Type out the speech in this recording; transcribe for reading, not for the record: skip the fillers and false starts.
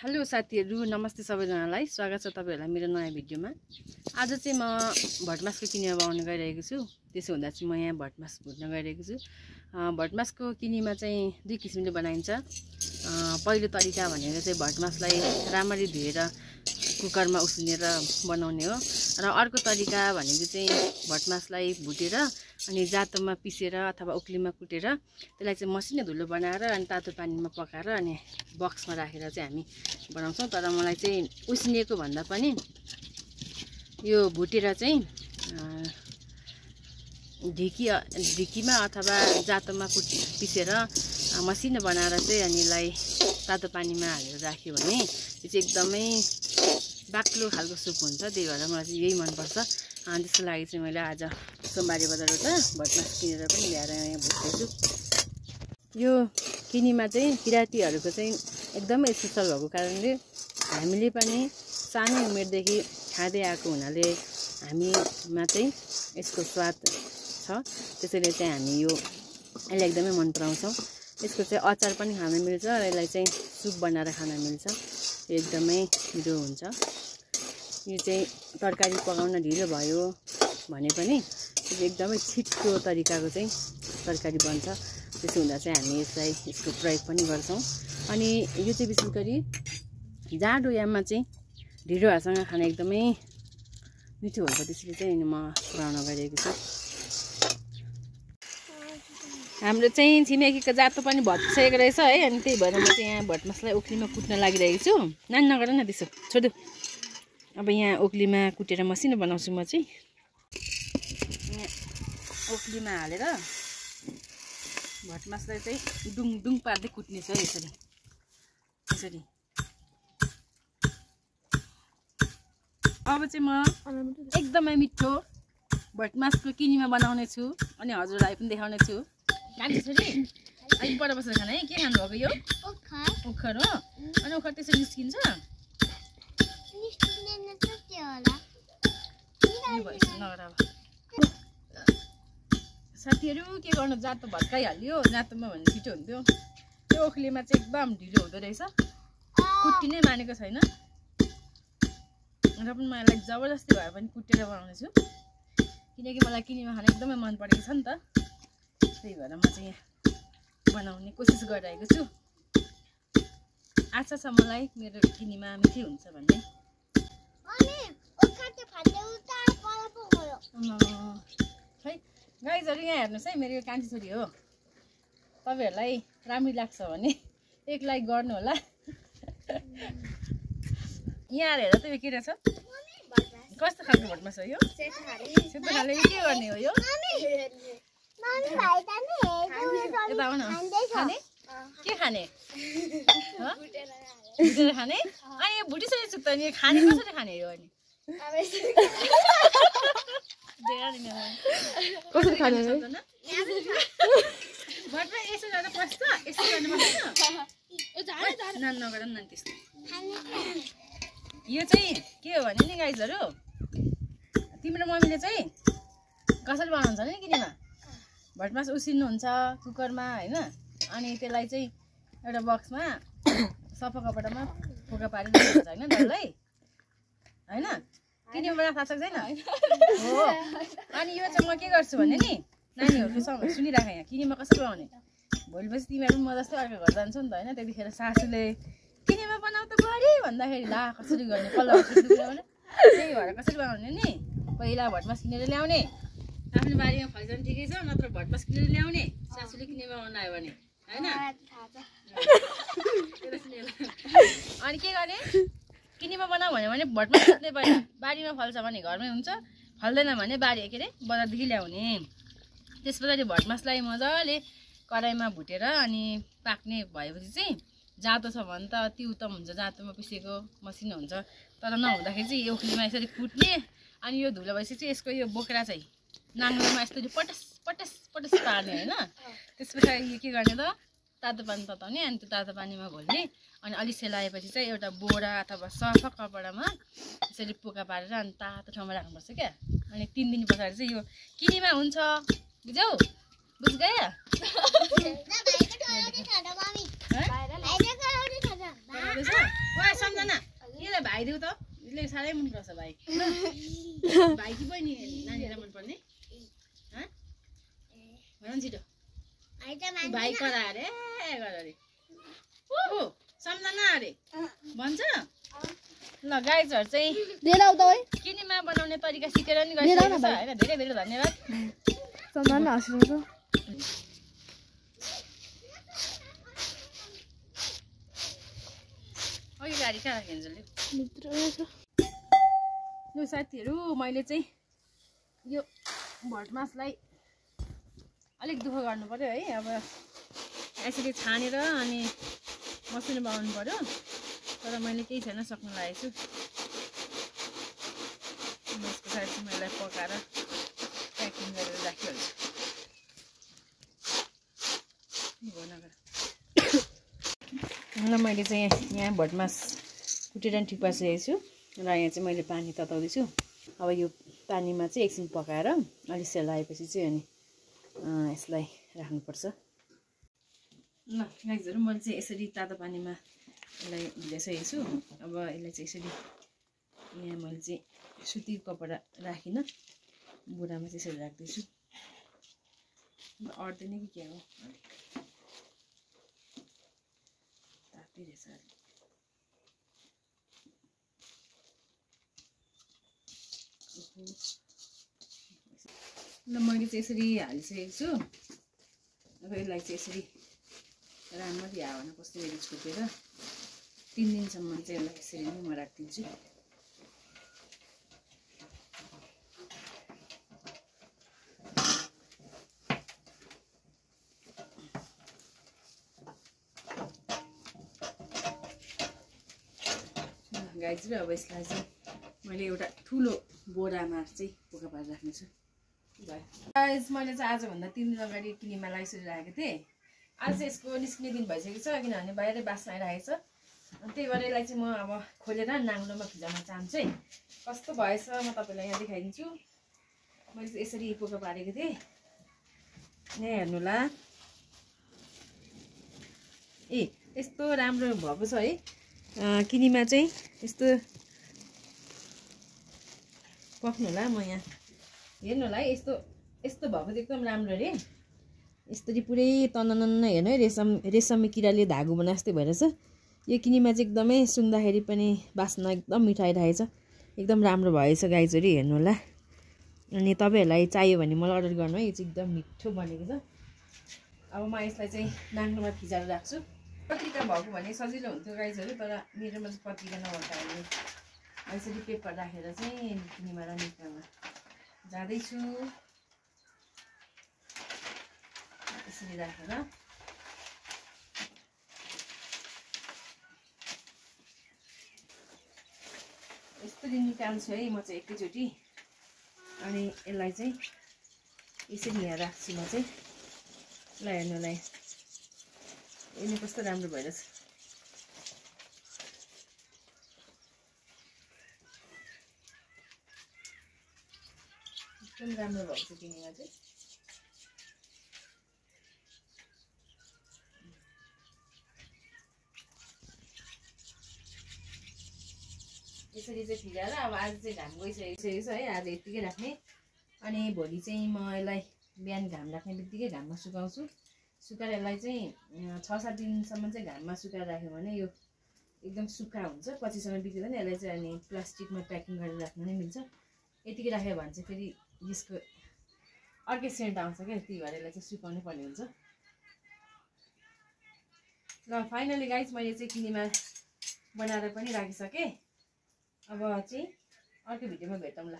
Hello साथीहरु, नमस्ते सबैजनालाई। स्वागत छ तपाईहरुलाई मेरो नयाँ भिडियोमा। आज चाहिँ म भटमासको किनेमा बनाउन गइरहेको छु। त्यसो हुँदा चाहिँ म यहाँ भटमास भुट्न गइरहेको छु। भटमासको किनेमा चाहिँ दुई किसिमले बनाइन्छ। पहिलो तरिका भनेको चाहिँ भटमासलाई राम्ररी धुएर कुकरमा उसिनेर बनाउने हो र अर्को तरिका भनेको चाहिँ भटमासलाई भुटेर अनि जातोमा पिसेर अथवा उक्लीमा कुटेर त्यसलाई चाहिँ मसिनो धुलो बनाएर अनि तातो पानीमा पकाएर अनि बक्समा राखेर चाहिँ हामी बनाउँछौं। तर मलाई चाहिँ उसिनेको भन्दा पनि यो भुटेर चाहिँ ढिकीमा अथवा जातोमा पिसेर मसिनो बनाएर चाहिँ अनि यसलाई तातो पानीमा हालेर राख्यो भने यो चाहिँ एकदमै बाक्लो खालको सुप हुन्छ। त्यही भएर मलाई चाहिँ यही मनपर्छ। त्यसको लागि चाहिँ मैले आज सोमबारे बजारबाट भटमास किनेर पनि ल्याएर यहाँ भुट्दैछु। यो किनेमा चाहिँ किरातीहरूको चाहिँ एकदमै स्पेसल भएको कारणले हामीले पनि सानो उमेरदेखि खाँदै आएको हुनाले हामीमा चाहिँ यसको स्वाद छ। त्यसैले चाहिँ हामी यसलाई एकदमै मन पराउँछौँ। यसको चाहिँ अचार पनि खान मिल्छ र यसलाई चाहिँ सुप बनाएर खान मिल्छ। एकदमै मिठो हुन्छ। यो चाहिँ तरकारी पकाउन ढिलो भयो भने पनि एकदमै छिटो तरिकाको चाहिँ तरकारी बन्छ। त्यसो हुँदा चाहिँ हामी यसको प्रयोग पनि गर्छौँ। अनि यो चाहिँ विशेष गरी जाडो याममा चाहिँ ढिँडोहरूसँग खान एकदमै मिठो हुन्छ। त्यसैले चाहिँ म बनाउन गइरहेको छु। हाम्रो चाहिँ छिमेकीको जातो पनि भत्किसकेको रहेछ है। अनि त्यही भएर म चाहिँ यहाँ भटमासलाई ओखलीमा कुट्न लागिरहेको छु। नानी नगर न त्यसो, छोड्यो। अब यहाँ ओखलीमा कुटेर मसिनो बनाउँछु म चाहिँ। यहाँ ओखलीमा हालेर भटमासलाई चाहिँ डुङ पार्दै कुट्ने छ यसरी यसरी। अब चाहिँ म एकदमै मिठो भटमासको किनेमा बनाउने छु अनि हजुरलाई पनि देखाउने छु। गाडी छोरी अलिक पर बसेर खाने है। के खानु भएको यो ओखर हो? अनि ओखर त्यसरी निस्किन्छ? साथीहरू के गर्नु, जातो भत्काइहाल्यो। जातोमा भने छिटो हुन्थ्यो। त्यो ओखलीमा चाहिँ एकदम ढिलो हुँदो रहेछ। कुट्टिनै मानेको छैन र पनि म यसलाई जबरजस्ती भए पनि कुटेर बनाउने छु। किनकि मलाई किनेमा खान एकदमै मन परेको छ नि त। त्यही भएर म चाहिँ यहाँ बनाउने कोसिस गरिरहेको छु। आशा छ मलाई मेरो किनेमा मिठै हुन्छ भन्ने। खै गाइजहरू यहाँ हेर्नुहोस् है, मेरो यो कान्छी छोरी हो। तपाईँहरूलाई राम्री लाग्छ भने एक लाइक गर्नु होला। यहाँ हेर त यो के रहेछ? कस्तो खालको भटमास हो यो? सेतो खाले के गर्ने हो यो? यता आउन। खाने के खाने? भुटेर खाने? अनि यो भुटिसकेको छु त नि खाने कसरी खाने यो? अनि कसरी खाने? भटमा यसो गर्दा पस्छ, यसो गर्नु पर्दैन। नान नगर न त्यस्तो। यो चाहिँ के हो भने नि गाइजहरू, तिम्रो मम्मीले चाहिँ कसरी बनाउँछ नि किनेमा? भटमास उसिन्नुहुन्छ कुकरमा होइन। अनि त्यसलाई चाहिँ एउटा बक्समा सफा कपडामा फोका पारेर राख्नुहुन्छ होइन डल्लै होइन। किनेमा बनाउन थाहा सक्दैन हो। अनि यो चाहिँ म के गर्छु भने नि नानीहरूले सुनिराख यहाँ किनेमा कसरी बनाउने। भोलि पछि तिमीहरू पनि म जस्तै अर्को घर जान्छौ नि त होइन। त्यतिखेर सासूले किनेमा बनाउ त बढी भन्दाखेरि ला कसरी गर्ने पल्लो भने त्यही भएर कसरी बनाउने नि, पहिला भटमास किनेर ल्याउने। आफ्नो बारीमा फल्छन् ठिकै छ, नत्र भटमास किनेर ल्याउने सासूले किनेमा बनायो भने होइन। अनि के गर्ने, किनेमा बनाऊ भन्यो भने भटमास किन्दै पहिला बारीमा फल्छ भने घरमै हुन्छ, फल्दैन भने बारी के अरे बजारदेखि ल्याउने। त्यस पछाडि भटमासलाई मजाले कराईमा भुटेर अनि पाक्ने भएपछि चाहिँ जातो छ भने त अति उत्तम हुन्छ। जातोमा पिसेको मसिनो हुन्छ। तर नहुँदाखेरि चाहिँ ओखलीमा यसरी कुट्ने अनि यो धुलो भएपछि चाहिँ यसको यो बोक्रा चाहिँ नाङ्लोमा यस्तो पटस पटस पटस पार्ने होइन। त्यस पछाडि यो के गर्ने त तातो पानी तताउने अनि त्यो तातो पानीमा घोल्ने अनि अलिक सेलाएपछि चाहिँ एउटा बोरा अथवा सफा कपडामा यसरी पोका पारेर अनि तातो ठाउँमा राख्नुपर्छ क्या। अनि 3 दिन पछाडि चाहिँ यो किनेमा हुन्छ। बुझ्यौ? बुझ गयो? सम्झना यसलाई भाइ देऊ त यसले साह्रै मन पर्छ भाइ भाइ कि बहिनी नानीलाई मन पर्ने भन छिटो भाइ करा अरे गर अरे ओ सम्झना अरे भन्छ ल गाइजहरु चाहिँ लिएर आउ त ओइ किनेमा बनाउने तरिका सिकेर नि गइसकेको छ हैन धेरै धेरै धन्यवाद सम्झना हाँसिरहेको छ अघि गाडी कहाँ राखिन्छ भित्र छ यो साथीहरु मैले चाहिँ यो भटमासलाई अलिक दुःख गर्नु पर्यो है अब यसरी छानेर अनि मसिनो बनाउनु पर्यो तर मैले केही छैन सक्न लागेको छु यसको साइड चाहिँ मैले पकाएर प्याकिङ गरेर राखिहाल्छु ल मैले चाहिँ यहाँ भटमास कुटेर ठिक पारिसकेको छु र यहाँ चाहिँ मैले पानी तताउँदैछु अब यो पानीमा चाहिँ एकछिन पकाएर अलिक सेलाएपछि चाहिँ अनि यसलाई राख्नुपर्छ ल गाइजहरु मैले चाहिँ यसरी तातो पानीमा यसलाई भिजाइसकेको छु अब यसलाई चाहिँ यसरी यहाँ मैले चाहिँ सुतीको कपडा राखिन बुढामा चाहिँ यसरी राख्दैछु अड्दैन कि के हो तातै रहेछ ल मैले चाहिँ यसरी हालिसकेको छु अब यसलाई चाहिँ यसरी राम्ररी हावामा कस्तो गरी छोपेर 3 दिनसम्म चाहिँ यसलाई यसरी नै म राखिदिन्छु गाइजहरु अब यसलाई चाहिँ मैले एउटा ठुलो बोरामा चाहिँ पोका पारेर राख्नेछु गाइज मैले चाहिँ आजभन्दा 3 दिन अगाडि किनेमा लाइसकेर राखेको थिएँ आज चाहिँ यसको निस्किने दिन भइसकेको छ किनभने बाहिरै बास्न आइरहेको छ अनि त्यही भएर यसलाई चाहिँ म अब खोलेर नाङ्लोमा भिजाउन चाहन्छु है कस्तो भएछ म तपाईँलाई यहाँ देखाइदिन्छु मैले चाहिँ यसरी पोका पारेको थिएँ यहाँ हेर्नुहोला ए यस्तो राम्रो भएको छ है किनेमा चाहिँ यस्तो पक्नु होला म यहाँ हेर्नु होला है यस्तो यस्तो भएको चाहिँ एकदम राम्रो रे यसरी पुरै तननन्न हेर्नु है रेशमी किराले धागो बना जस्तै भइरहेछ यो किनेमा चाहिँ एकदमै सुँग्दाखेरि पनि बास्ना एकदम मिठो आइरहेछ एकदम राम्रो भएछ गाइजहरु हेर्नु होला अनि तपाईहरुलाई चाहियो भने मलाई अर्डर गर्नु है यो चाहिँ एकदम मिठो बनेको छ अब म यसलाई चाहिँ नाङ्लोमा भिजाएर राख्छु पत्रिका भएको भने सजिलो हुन्थ्यो गाइजहरु तर मेरोमा चाहिँ पत्रिका नभएकोले यसरी पेपर राखेर चाहिँ किनेमा र निकाल्न जाँदैछु यसरी राखेर यसरी निकाल्छु है म चाहिँ एकैचोटि अनि यसलाई चाहिँ यसरी यहाँ राख्छु म चाहिँ ल हेर्नुलाई यसले कस्तो राम्रो भइरहेछ एकदम राम्रो भएको छ किनेमा चाहिँ यसरी चाहिँ भिजाएर अब आज चाहिँ घाम गइसकेको छ है आज यतिकै राख्ने अनि भोलि चाहिँ म यसलाई बिहान घाम राख्ने बित्तिकै घाममा सुकाउँछु सुकाएर यसलाई चाहिँ 6-7 दिनसम्म चाहिँ घाममा सुकाएर राख्यो भने यो एकदम सुक्खा हुन्छ पछिसम्म बिग्रिँदैन यसलाई चाहिँ अनि प्लास्टिकमा प्याकिङ गरेर राख्नु नै मिल्छ यतिकै राख्यो भने चाहिँ फेरि यसको अर्कै सेन्ट आउँछ क्या त्यही भएर यसलाई चाहिँ सुकाउनै पर्ने हुन्छ ल फाइनली गाइज मैले चाहिँ किनेमा बनाएर पनि राखिसकेँ अब चाहिँ अर्को भिडियोमा भेटौँ ल।